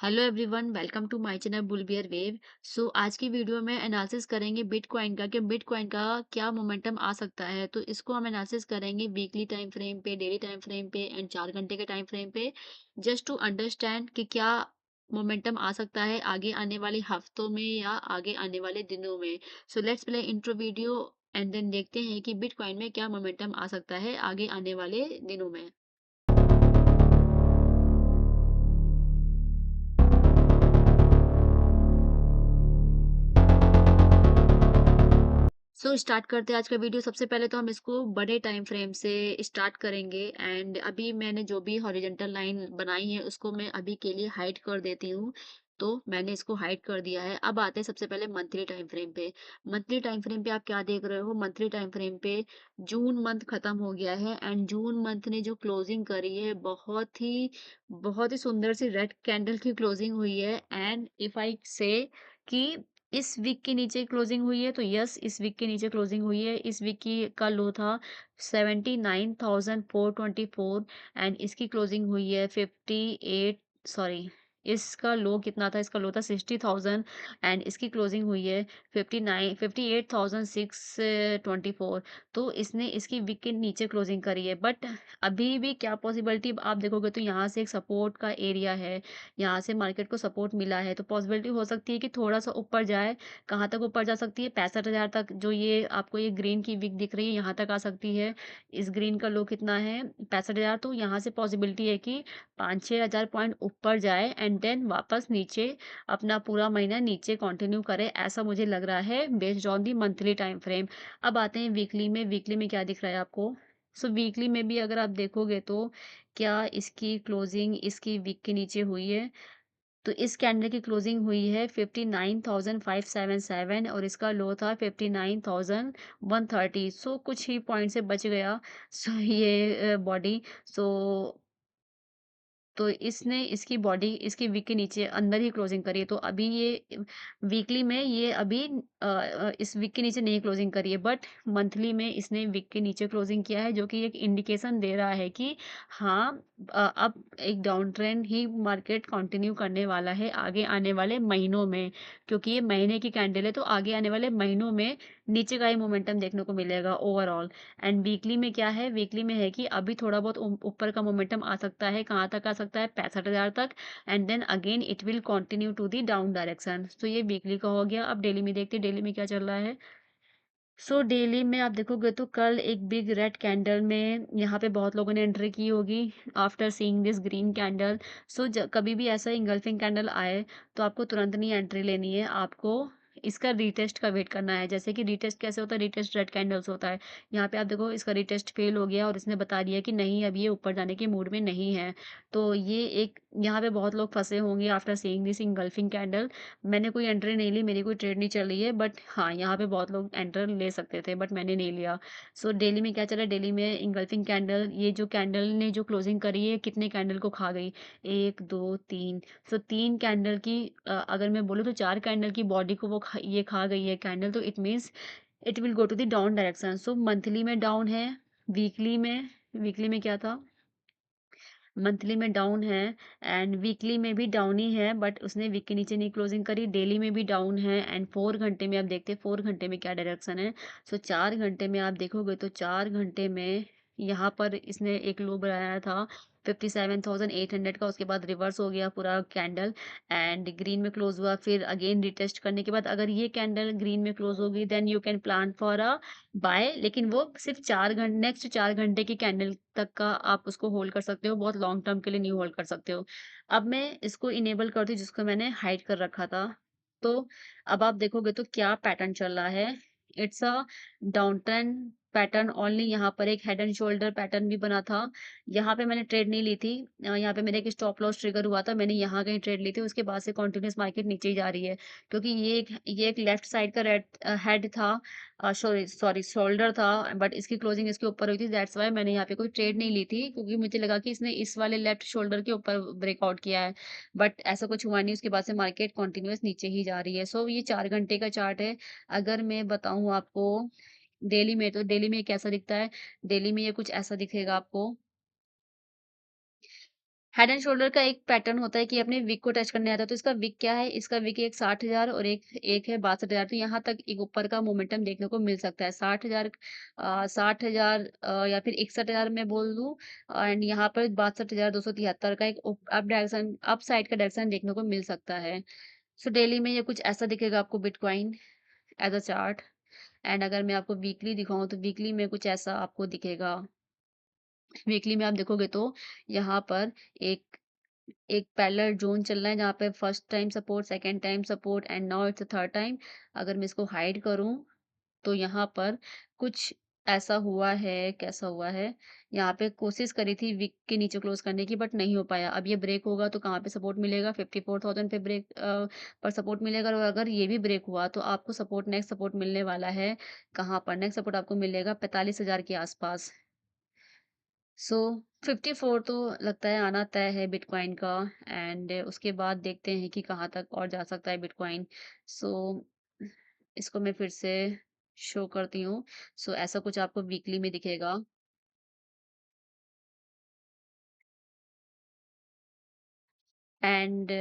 Hello everyone, welcome to my channel बुलबियर वेव। So आज की वीडियो में एनालिसिस करेंगे बिटकॉइन का कि बिटकॉइन का क्या मोमेंटम आ सकता है। तो इसको हम एनालिसिस करेंगे वीकली टाइम फ्रेम पे, डेली टाइम फ्रेम पे एंड 4 घंटे के टाइम फ्रेम पे, जस्ट टू अंडरस्टैंड कि क्या मोमेंटम आ सकता है आगे आने वाले हफ्तों में या आगे आने वाले दिनों में। So let's play intro video and then देखते हैं कि बिटकॉइन में क्या मोमेंटम आ सकता है आगे आने वाले दिनों में। स्टार्ट करते हैं आज का वीडियो। सबसे पहले तो हम इसको बड़े टाइम फ्रेम से स्टार्ट करेंगे एंड अभी मैंने जो भी हॉरिजॉन्टल लाइन बनाई है उसको मैं अभी के लिए हाइड कर देती हूँ। तो मैंने इसको हाइड कर दिया है। अब आते हैं सबसे पहले मंथली टाइम फ्रेम पे। मंथली टाइम फ्रेम पे आप क्या देख रहे हो? मंथली टाइम फ्रेम पे जून मंथ खत्म हो गया है एंड जून मंथ ने जो क्लोजिंग करी है बहुत ही सुंदर सी रेड कैंडल की क्लोजिंग हुई है। एंड इफ आई से कि इस वीक के नीचे क्लोजिंग हुई है, तो यस, इस वीक के नीचे क्लोजिंग हुई है। इस वीक की का लो था 79,424 एंड इसकी क्लोजिंग हुई है 58, सॉरी, इसका लो कितना था? इसका लो था 60,000 एंड इसकी क्लोजिंग हुई है 58,624। तो इसने इसकी वीक के नीचे क्लोजिंग करी है। बट अभी भी क्या पॉसिबिलिटी आप देखोगे तो यहाँ से एक सपोर्ट का एरिया है, यहाँ से मार्केट को सपोर्ट मिला है, तो पॉसिबिलिटी हो सकती है कि थोड़ा-सा ऊपर जाए। कहाँ तक ऊपर जा सकती है? 65,000 तक। जो ये आपको ये ग्रीन की विक दिख रही है, यहाँ तक आ सकती है। इस ग्रीन का लो कितना है? 65,000। तो यहाँ से पॉसिबिलिटी है कि 5-6 हज़ार पॉइंट ऊपर जाए एंड देन वापस नीचे अपना पूरा महीना नीचे कंटिन्यू करे, ऐसा मुझे लग रहा है based on the monthly time frame. अब आते हैं वीकली में। वीकली में क्या दिख रहा है आपको? वीकली में भी अगर आप देखोगे तो क्या इसकी क्लोजिंग इसकी वीक के नीचे हुई है? तो इस कैंडल की क्लोजिंग हुई है 59,577 और इसका लो था 59,130। कुछ ही पॉइंट से बच गया। ये बॉडी। सो तो इसने इसकी बॉडी इसकी वीक के नीचे अंदर ही क्लोजिंग करी है। तो अभी ये वीकली में ये अभी इस वीक के नीचे नहीं क्लोजिंग करी है, बट मंथली में इसने वीक के नीचे क्लोजिंग किया है, जो कि एक इंडिकेशन दे रहा है कि हाँ, अब एक डाउन ट्रेंड ही मार्केट कंटिन्यू करने वाला है आगे आने वाले महीनों में। क्योंकि ये महीने की कैंडल है, तो आगे आने वाले महीनों में नीचे का ही मोमेंटम देखने को मिलेगा ओवरऑल। एंड वीकली में क्या है? वीकली में है कि अभी थोड़ा बहुत ऊपर का मोमेंटम आ सकता है। कहाँ तक आ सकता है? 65,000 तक and then again it will continue to the down direction. तो ये वीकली का हो गया। अब डेली में देखते हैं डेली में क्या चल रहा है। डेली में आप देखोगे तो कल एक बिग रेड कैंडल में यहाँ पे बहुत लोगों ने एंट्री की होगी after seeing this green candle. कभी भी ऐसा इंगल्फिंग कैंडल आए तो आपको तुरंत नहीं एंट्री लेनी है, आपको इसका रीटेस्ट का वेट करना है। जैसे कि रीटेस्ट कैसे होता है? रीटेस्ट रेड कैंडल्स होता है। यहाँ पे आप देखो, इसका रीटेस्ट फेल हो गया और इसने बता दिया कि नहीं, अब ये ऊपर जाने के मूड में नहीं है। तो ये एक, यहाँ पे बहुत लोग फंसे होंगे after seeing this engulfing candle. मैंने कोई एंट्री नहीं ली, मेरी कोई ट्रेड नहीं चल रही है, बट हाँ, यहाँ पे बहुत लोग एंटर ले सकते थे बट मैंने नहीं लिया। डेली में क्या चला? डेली में इंगल्फिंग कैंडल, ये जो कैंडल ने जो क्लोजिंग करी है कितने कैंडल को खा गई? एक, दो, तीन। 3 कैंडल की, अगर मैं बोलूँ तो 4 कैंडल की बॉडी को ये खा गई है कैंडल। तो it means it will go to the down direction. Monthly में डाउन है, वीकली में क्या था? मंथली में डाउन है एंड वीकली में भी डाउन ही है, बट उसने वीक के नीचे नहीं क्लोजिंग करी। डेली में भी डाउन है एंड 4 घंटे में आप देखते हैं 4 घंटे में क्या डायरेक्शन है। 4 घंटे में आप देखोगे तो 4 घंटे में यहाँ पर इसने एक लो बनाया था 57,800 का, उसके बाद रिवर्स हो गया पूरा कैंडल एंड ग्रीन में क्लोज हुआ। फिर अगेन रिटेस्ट करने के बाद अगर ये कैंडल ग्रीन में क्लोज होगी then you can plan for a buy, लेकिन वो सिर्फ 4 घंटे, नेक्स्ट 4 घंटे की कैंडल तक का आप उसको होल्ड कर सकते हो, बहुत लॉन्ग टर्म के लिए नहीं होल्ड कर सकते हो। अब मैं इसको इनेबल करती हूँ जिसको मैंने हाइड कर रखा था। तो अब आप देखोगे तो क्या पैटर्न चल रहा है? It's a down trend pattern only. यहाँ पर एक हेड एंड शोल्डर पैटर्न भी बना था। यहाँ पे मैंने ट्रेड नहीं ली थी। यहाँ पे मेरा एक स्टॉप लॉस ट्रिगर हुआ था, मैंने यहाँ कहीं ट्रेड ली थी, उसके बाद से कंटिन्यूअस मार्केट नीचे ही जा रही है। क्योंकि ये एक लेफ्ट साइड का रेड हेड था, सॉरी सॉरी शोल्डर था, बट इसकी क्लोजिंग इसके ऊपर हुई थी। दैट्स व्हाई मैंने यहाँ पे कोई ट्रेड नहीं ली थी, क्योंकि मुझे लगा कि इसने इस वाले लेफ्ट शोल्डर के ऊपर ब्रेकआउट किया है, बट ऐसा कुछ हुआ नहीं। उसके बाद से मार्केट कंटिन्यूअस नीचे ही जा रही है। ये 4 घंटे का चार्ट है। अगर मैं बताऊं आपको डेली में, तो डेली में कैसा दिखता है? डेली में ये कुछ ऐसा दिखेगा आपको। हेड एंड शोल्डर का एक पैटर्न होता है कि अपने विक को टच करने आता है, तो इसका विक क्या है? इसका विक एक 60,000 और एक एक है 62,000, तो यहाँ तक एक ऊपर का मोमेंटम देखने को मिल सकता है। 60,000 या फिर 61,000 मैं बोल दूँ, एंड यहाँ पर 62,273 का एक अप डायरेक्शन, अप साइड का डायरेक्शन देखने को मिल सकता है। सो डेली में ये कुछ ऐसा दिखेगा आपको bitcoin as a chart, and अगर मैं आपको वीकली दिखाऊँ तो वीकली में कुछ ऐसा आपको दिखेगा। वीकली में आप देखोगे तो यहाँ पर एक एक पैरेलल ज़ोन चल रहा है जहाँ पे first time support, second time support and now it's a third time. अगर मैं इसको हाइड करूँ तो यहाँ पर कुछ ऐसा हुआ है, कैसा हुआ है, यहाँ पे कोशिश करी थी विक के नीचे क्लोज़ करने की बट नहीं हो पाया। अब ये ब्रेक होगा तो कहाँ पे सपोर्ट मिलेगा? 54,000 पे पर सपोर्ट मिलेगा, और अगर ये भी ब्रेक हुआ तो आपको सपोर्ट, नेक्स्ट सपोर्ट मिलने वाला है कहाँ पर? नेक्स्ट सपोर्ट आपको मिलेगा 45,000 के आस-पास। सो 54 तो लगता है आना तय है बिटकॉइन का, एंड उसके बाद देखते हैं कि कहाँ तक और जा सकता है बिटकॉइन। सो इसको मैं फिर से शो करती हूँ। सो ऐसा कुछ आपको वीकली में दिखेगा, एंड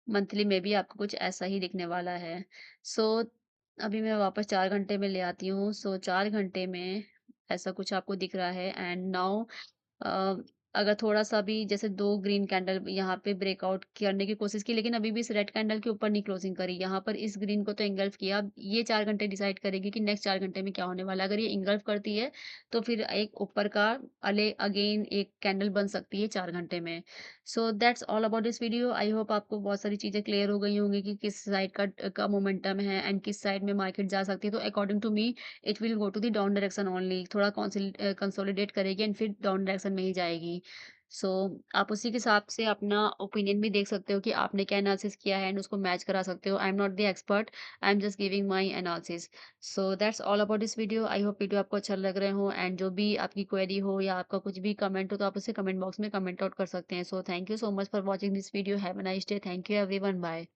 मंथली में भी आपको कुछ ऐसा ही दिखने वाला है। सो अभी मैं वापस 4 घंटे में ले आती हूँ। सो 4 घंटे में ऐसा कुछ आपको दिख रहा है, एंड नाउ अ, अगर थोड़ा-सा भी जैसे 2 ग्रीन कैंडल यहाँ पे ब्रेकआउट करने की कोशिश की, लेकिन अभी भी इस रेड कैंडल के ऊपर नहीं क्लोजिंग करी। यहाँ पर इस ग्रीन को तो एंगल्फ किया। अब ये 4 घंटे डिसाइड करेगी कि नेक्स्ट 4 घंटे में क्या होने वाला है। अगर ये एंगल्फ करती है, तो फिर एक ऊपर का अले अगेन एक कैंडल बन सकती है 4 घंटे में। So that's all about this video. I hope आपको बहुत सारी चीज़ें क्लियर हो गई होंगी कि किस साइड का मोमेंटम है एंड किस साइड में मार्केट जा सकती है। तो according to me it will go to the down direction only, थोड़ा कंसोलिडेट करेगी एंड फिर डाउन डायरेक्शन में ही जाएगी। सो आप उसी के हिसाब से अपना ओपिनियन भी देख सकते हो कि आपने क्या एनालिसिस किया है एंड उसको मैच करा सकते हो। I am not the expert, I am just giving my analysis. So that's all about this video. I hope video आपको अच्छा लग रहे हो, एंड जो भी आपकी क्वेरी हो या आपका कुछ भी कमेंट हो तो आप उसे कमेंट बॉक्स में कमेंट आउट कर सकते हैं। So thank you so much for watching this video. Have a nice day. Thank you everyone. Bye.